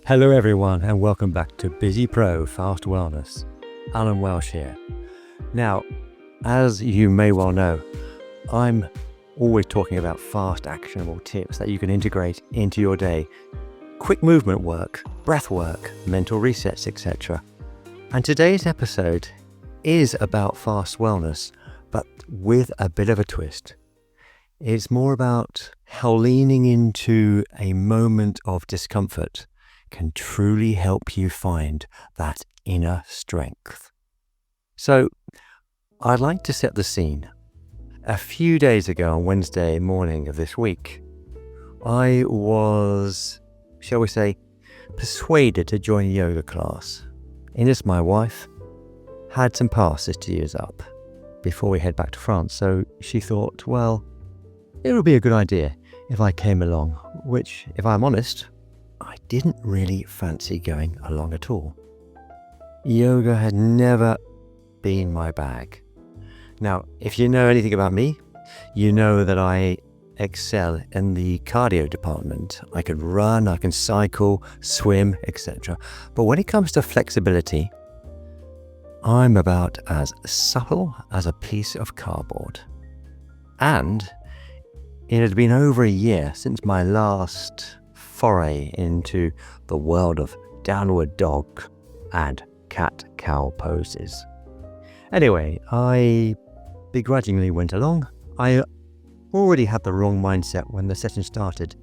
Hello everyone and welcome back to Busy Pro Fast Wellness. Alan Welch here. Now, as you may well know, I'm always talking about fast actionable tips that you can integrate into your day. Quick movement work, breath work, mental resets, etc. And today's episode is about fast wellness, but with a bit of a twist. It's more about how leaning into a moment of discomfort can truly help you find that inner strength. So, I'd like to set the scene. A few days ago on Wednesday morning of this week, I was, shall we say, persuaded to join a yoga class. Ines, my wife, had some passes to use up before we head back to France, so she thought, well, it would be a good idea if I came along, which, if I'm honest, I didn't really fancy going along at all. Yoga had never been my bag. Now, if you know anything about me, you know that I excel in the cardio department. I can run, I can cycle, swim, etc. But when it comes to flexibility, I'm about as supple as a piece of cardboard. And it had been over a year since my last foray into the world of downward dog and cat-cow poses. Anyway, I begrudgingly went along. I already had the wrong mindset when the session started.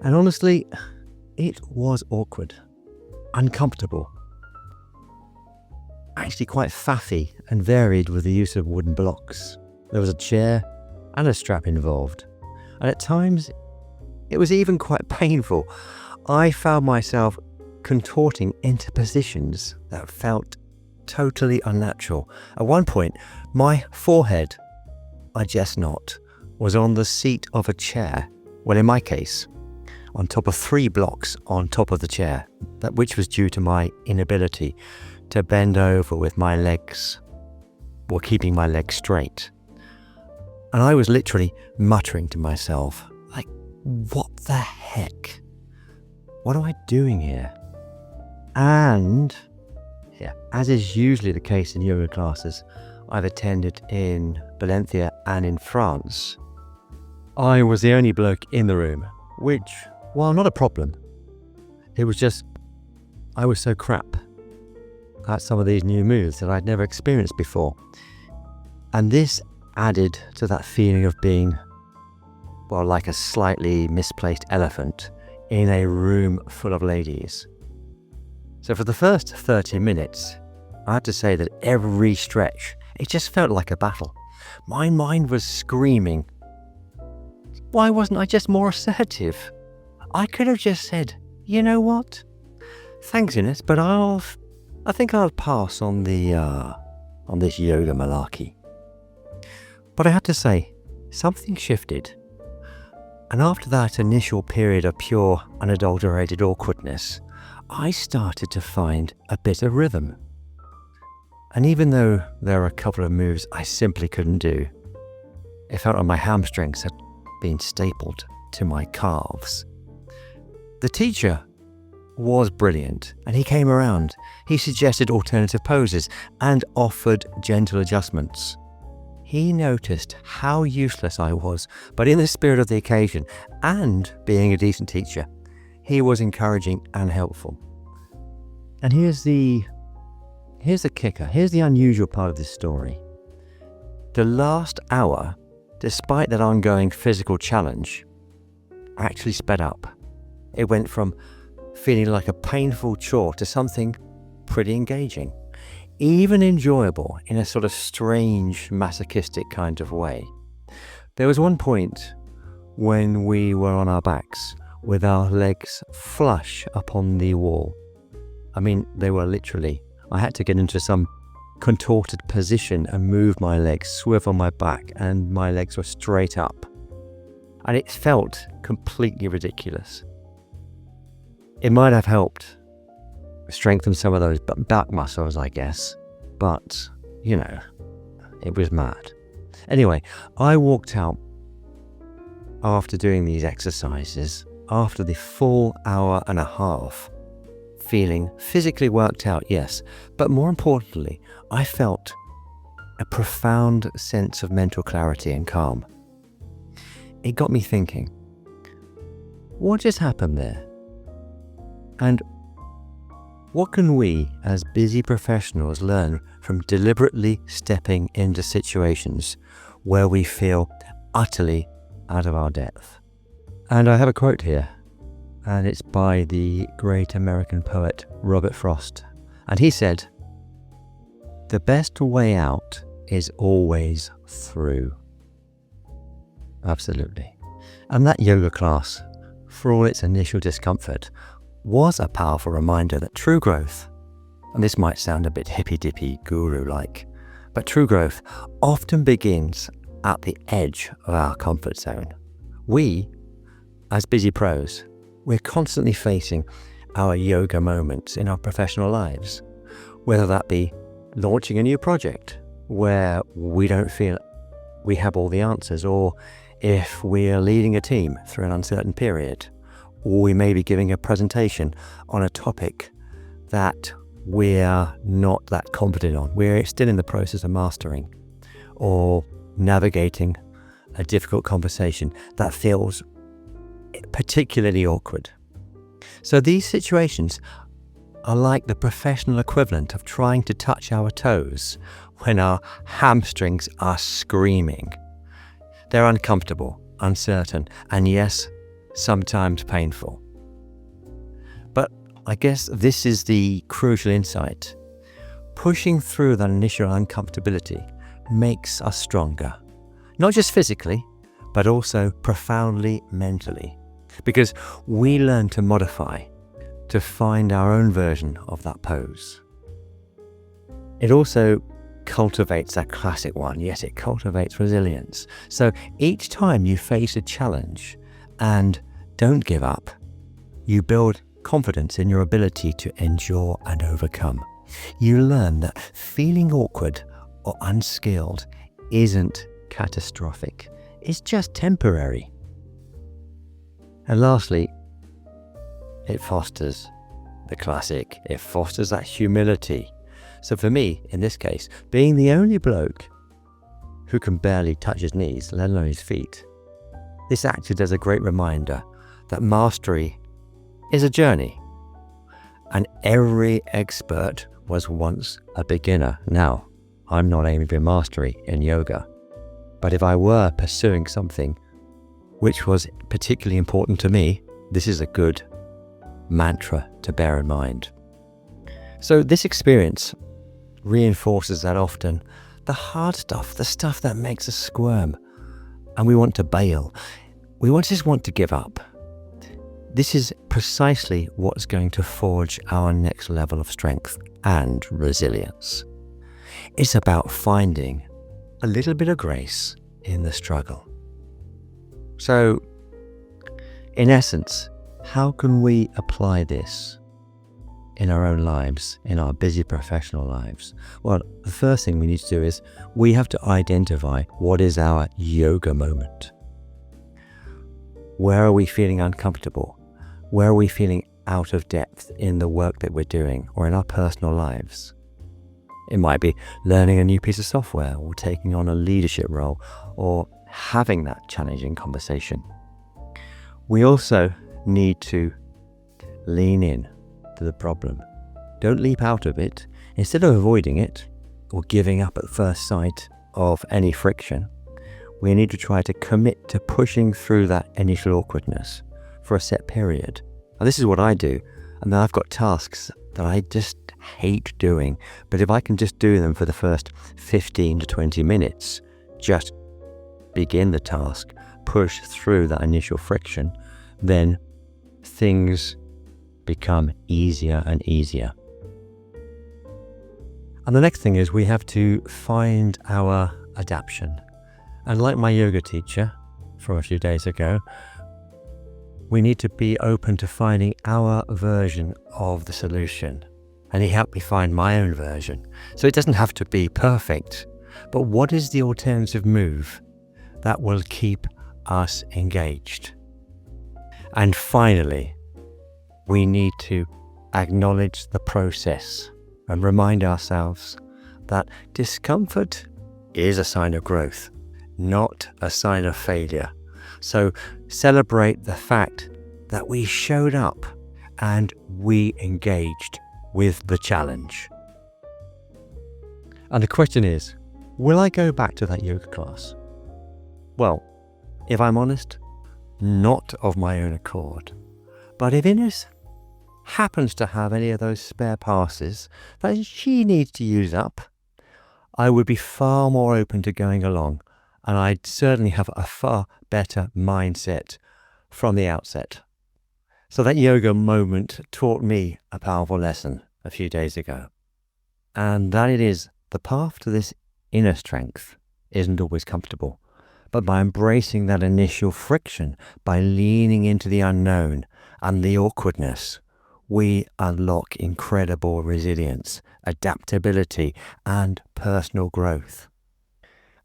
And honestly, it was awkward, uncomfortable, actually quite faffy and varied with the use of wooden blocks. There was a chair and a strap involved. And at times, it was even quite painful. I found myself contorting into positions that felt totally unnatural. At one point, my forehead, I jest not, was on the seat of a chair. Well, in my case, on top of 3 blocks on top of the chair, which was due to my inability to bend over with my legs, or keeping my legs straight. And I was literally muttering to myself, like, what the heck? What am I doing here? And, as is usually the case in yoga classes I've attended in Valencia and in France, I was the only bloke in the room, which, while not a problem, it was just, I was so crap at some of these new moves that I'd never experienced before. And this added to that feeling of being, well, like a slightly misplaced elephant in a room full of ladies. So for the first 30 minutes, I had to say that every stretch, it just felt like a battle. My mind was screaming, why wasn't I just more assertive? I could have just said, you know what? Thanks, Ines, but I think I'll pass on this yoga malarkey. But I had to say, something shifted. And after that initial period of pure, unadulterated awkwardness, I started to find a bit of rhythm. And even though there were a couple of moves I simply couldn't do, it felt like my hamstrings had been stapled to my calves. The teacher was brilliant, and he came around. He suggested alternative poses and offered gentle adjustments. He noticed how useless I was, but in the spirit of the occasion and being a decent teacher, he was encouraging and helpful. And here's the kicker. Here's the unusual part of this story. The last hour, despite that ongoing physical challenge, actually sped up. It went from feeling like a painful chore to something pretty engaging, even enjoyable in a sort of strange, masochistic kind of way. There was one point when we were on our backs with our legs flush upon the wall. I mean, they were literally, I had to get into some contorted position and move my legs, swivel my back, and my legs were straight up. And it felt completely ridiculous. It might have helped strengthen some of those back muscles, I guess. But, it was mad. Anyway, I walked out after doing these exercises after the full hour and a half, feeling physically worked out, yes, but more importantly, I felt a profound sense of mental clarity and calm. It got me thinking, what just happened there? And what can we as busy professionals learn from deliberately stepping into situations where we feel utterly out of our depth? And I have a quote here, and it's by the great American poet Robert Frost. And he said, "The best way out is always through." Absolutely. And that yoga class, for all its initial discomfort, was a powerful reminder that true growth, and this might sound a bit hippy-dippy guru-like, but true growth often begins at the edge of our comfort zone. We, as busy pros, we're constantly facing our yoga moments in our professional lives, whether that be launching a new project where we don't feel we have all the answers, or if we're leading a team through an uncertain period, or we may be giving a presentation on a topic that we're not that confident on. We're still in the process of mastering, or navigating a difficult conversation that feels particularly awkward. So these situations are like the professional equivalent of trying to touch our toes when our hamstrings are screaming. They're uncomfortable, uncertain, and yes, sometimes painful. But I guess this is the crucial insight. Pushing through that initial uncomfortability makes us stronger, not just physically, but also profoundly mentally, because we learn to modify, to find our own version of that pose. It also cultivates that classic one. Yes, it cultivates resilience. So each time you face a challenge and don't give up, you build confidence in your ability to endure and overcome. You learn that feeling awkward or unskilled isn't catastrophic. It's just temporary. And lastly, it fosters the classic. It fosters that humility. So for me, in this case, being the only bloke who can barely touch his knees, let alone his feet, this acted as a great reminder that mastery is a journey, and every expert was once a beginner. Now, I'm not aiming for mastery in yoga, but if I were pursuing something which was particularly important to me, this is a good mantra to bear in mind. So this experience reinforces that often the hard stuff, the stuff that makes us squirm and we want to bail, we just want to give up. This is precisely what's going to forge our next level of strength and resilience. It's about finding a little bit of grace in the struggle. So, in essence, how can we apply this in our own lives, in our busy professional lives? Well, the first thing we need to do is we have to identify what is our yoga moment. Where are we feeling uncomfortable? Where are we feeling out of depth in the work that we're doing or in our personal lives? It might be learning a new piece of software or taking on a leadership role or having that challenging conversation. We also need to lean in to the problem. Don't leap out of it. Instead of avoiding it or giving up at first sight of any friction, we need to try to commit to pushing through that initial awkwardness for a set period. Now, this is what I do, and then I've got tasks that I just hate doing, but if I can just do them for the first 15 to 20 minutes, just begin the task, push through that initial friction, then things become easier and easier. And the next thing is we have to find our adaptation. And like my yoga teacher from a few days ago, we need to be open to finding our version of the solution. And he helped me find my own version. So it doesn't have to be perfect, but what is the alternative move that will keep us engaged? And finally, we need to acknowledge the process and remind ourselves that discomfort is a sign of growth, not a sign of failure. So celebrate the fact that we showed up and we engaged with the challenge. And the question is, will I go back to that yoga class? Well, if I'm honest, not of my own accord. But if Ines happens to have any of those spare passes that she needs to use up, I would be far more open to going along, and I'd certainly have a far better mindset from the outset. So that yoga moment taught me a powerful lesson a few days ago, and that it is the path to this inner strength isn't always comfortable, but by embracing that initial friction, by leaning into the unknown and the awkwardness, we unlock incredible resilience, adaptability, and personal growth.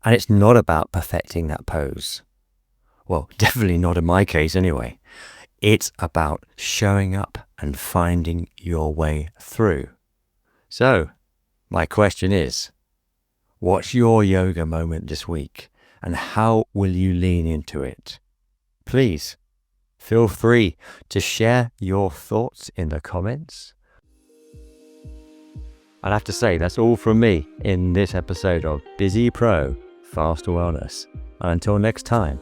And it's not about perfecting that pose. Well, definitely not in my case anyway. It's about showing up and finding your way through. So, my question is, what's your yoga moment this week, and how will you lean into it? Please, feel free to share your thoughts in the comments. I'd have to say that's all from me in this episode of Busy Pro Fast Wellness. And until next time,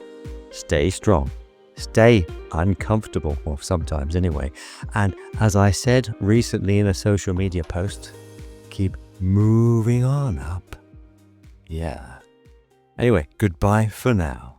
stay strong, stay uncomfortable, or sometimes anyway. And as I said recently in a social media post, keep moving on up. Yeah. Anyway, goodbye for now.